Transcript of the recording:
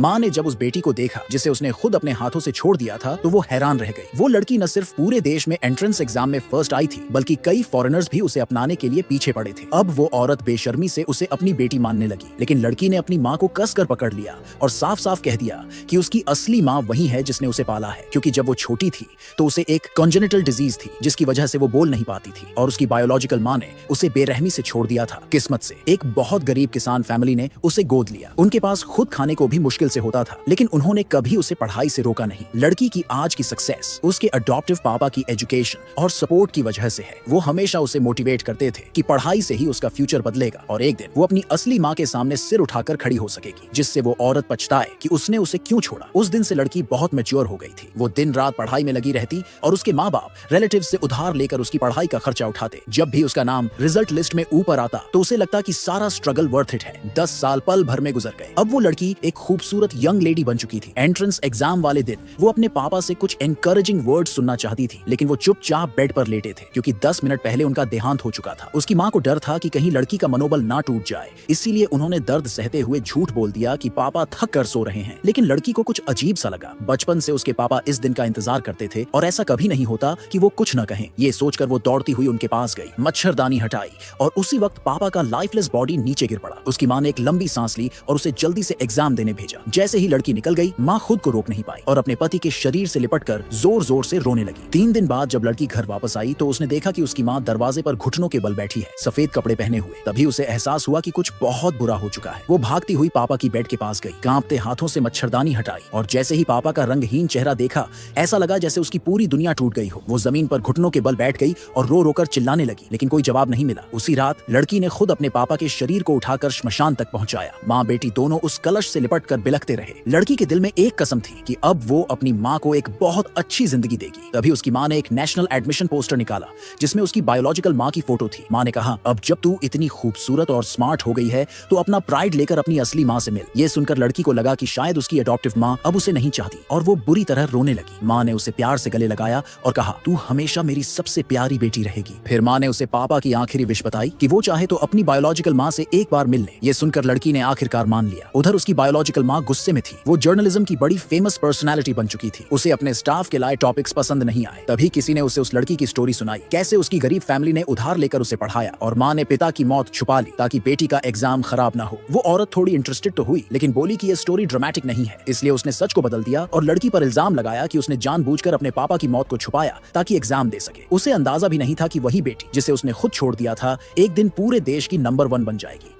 माँ ने जब उस बेटी को देखा जिसे उसने खुद अपने हाथों से छोड़ दिया था तो वो हैरान रह गई। वो लड़की न सिर्फ पूरे देश में एंट्रेंस एग्जाम में फर्स्ट आई थी बल्कि कई फॉरेनर्स भी उसे अपनाने के लिए पीछे पड़े थे। अब वो औरत बेशर्मी से उसे अपनी बेटी मानने लगी, लेकिन लड़की ने अपनी माँ को कसकर पकड़ लिया और साफ साफ कह दिया कि उसकी असली माँ वही है जिसने उसे पाला है, क्योंकि जब वो छोटी थी तो उसे एक कॉन्जेनिटल डिजीज थी जिसकी वजह से वो बोल नहीं पाती थी और उसकी बायोलॉजिकल माँ ने उसे बेरहमी से छोड़ दिया था। किस्मत से एक बहुत गरीब किसान फैमिली ने उसे गोद लिया। उनके पास खुद खाने को भी मुश्किल से होता था, लेकिन उन्होंने कभी उसे पढ़ाई से रोका नहीं। लड़की की आज की सक्सेस उसके अडॉप्टिव पापा की एजुकेशन और सपोर्ट की वजह से है। वो हमेशा उसे मोटिवेट करते थे कि पढ़ाई से ही उसका फ्यूचर बदलेगा और एक दिन वो अपनी असली माँ के सामने सिर उठाकर खड़ी हो सकेगी, जिससे वो औरत पछताए कि उसने उसे क्यों छोड़ा। उस दिन से लड़की बहुत मैच्योर हो गई थी। वो दिन रात पढ़ाई में लगी रहती और उसके माँ बाप रिलेटिव से उधार लेकर उसकी पढ़ाई का खर्चा उठाते। जब भी उसका नाम रिजल्ट लिस्ट में ऊपर आता तो उसे लगता कि सारा स्ट्रगल वर्थ इट है। 10 साल पल भर में गुजर गए। अब वो लड़की एक खूबसूरत यंग लेडी बन चुकी थी। एंट्रेंस एग्जाम वाले दिन वो अपने पापा से कुछ एनकरेजिंग वर्ड सुनना चाहती थी, लेकिन वो चुपचाप बेड पर लेटे थे क्योंकि 10 मिनट पहले उनका देहांत हो चुका था। उसकी माँ को डर था कि कहीं लड़की का मनोबल ना टूट जाए, इसीलिए उन्होंने दर्द सहते हुए झूठ बोल दिया कि पापा थक कर सो रहे हैं। लेकिन लड़की को कुछ अजीब सा लगा। बचपन से उसके पापा इस दिन का इंतजार करते थे और ऐसा कभी नहीं होता कि वो कुछ न कहें। ये सोचकर वो दौड़ती हुई उनके पास गई, मच्छरदानी हटाई और उसी वक्त पापा का लाइफलेस बॉडी नीचे गिर पड़ा। उसकी माँ ने एक लंबी सांस ली और उसे जल्दी से एग्जाम देने भेजा। जैसे ही लड़की निकल गई, माँ खुद को रोक नहीं पाई और अपने पति के शरीर से लिपटकर जोर जोर से रोने लगी। 3 दिन बाद जब लड़की घर वापस आई तो उसने देखा कि उसकी माँ दरवाजे पर घुटनों के बल बैठी है, सफेद कपड़े पहने हुए। तभी उसे एहसास हुआ कि कुछ बहुत बुरा हो चुका है। वो भागती हुई पापा की बेड के पास गई, कांपते हाथों से मच्छरदानी हटाई और जैसे ही पापा का रंगहीन चेहरा देखा, ऐसा लगा जैसे उसकी पूरी दुनिया टूट गई हो। वो जमीन पर घुटनों के बल बैठ गई और रो रोकर चिल्लाने लगी, लेकिन कोई जवाब नहीं मिला। उसी रात लड़की ने खुद अपने पापा के शरीर को उठाकर श्मशान तक पहुंचाया। माँ बेटी दोनों उस कलश से लिपटकर बिलखते रहे। लड़की के दिल में एक कसम थी कि अब वो अपनी माँ को एक बहुत अच्छी जिंदगी देगी। तभी उसकी माँ ने एक नेशनल एडमिशन पोस्टर निकाला जिसमें उसकी बायोलॉजिकल माँ की फोटो थी। माँ ने कहा, अब जब तू इतनी खूबसूरत और स्मार्ट हो गई है तो अपना प्राइड लेकर अपनी असली माँ से मिल। ये सुनकर लड़की को लगा कि शायद उसकी अडॉप्टिव माँ अब उसे नहीं चाहती और वो बुरी तरह रोने लगी। माँ ने उसे प्यार से गले लगाया और कहा, तू हमेशा मेरी सबसे प्यारी बेटी रहेगी। फिर माँ ने उसे पापा की आखिरी विश बताई कि वो चाहे तो अपनी बायोलॉजिकल माँ से एक बार मिल ले। ये सुनकर लड़की ने आखिरकार मान लिया। उधर उसकी बायोलॉजिकल माँ गुस्से में थी। वो जर्नलिज्म की बड़ी फेमस पर्सनालिटी बन चुकी थी। उसे अपने स्टाफ के लाए टॉपिक्स पसंद नहीं आए। तभी किसी ने उसे उस लड़की की स्टोरी सुनाई, कैसे उसकी गरीब फैमिली ने उधार लेकर उसे पढ़ाया और माँ ने पिता की मौत छुपा ली ताकि बेटी का एग्जाम खराब ना हो। वो औरत थोड़ी इंटरेस्टेड तो हुई, लेकिन बोली कि ये स्टोरी ड्रामेटिक नहीं है। इसलिए उसने सच को बदल दिया और लड़की पर इल्जाम लगाया कि उसने जानबूझकर अपने पापा की मौत को छुपाया ताकि एग्जाम दे सके। उसे अंदाजा भी नहीं था कि वही बेटी जिसे उसने खुद छोड़ दिया था एक दिन पूरे देश की नंबर 1 बन जाएगी।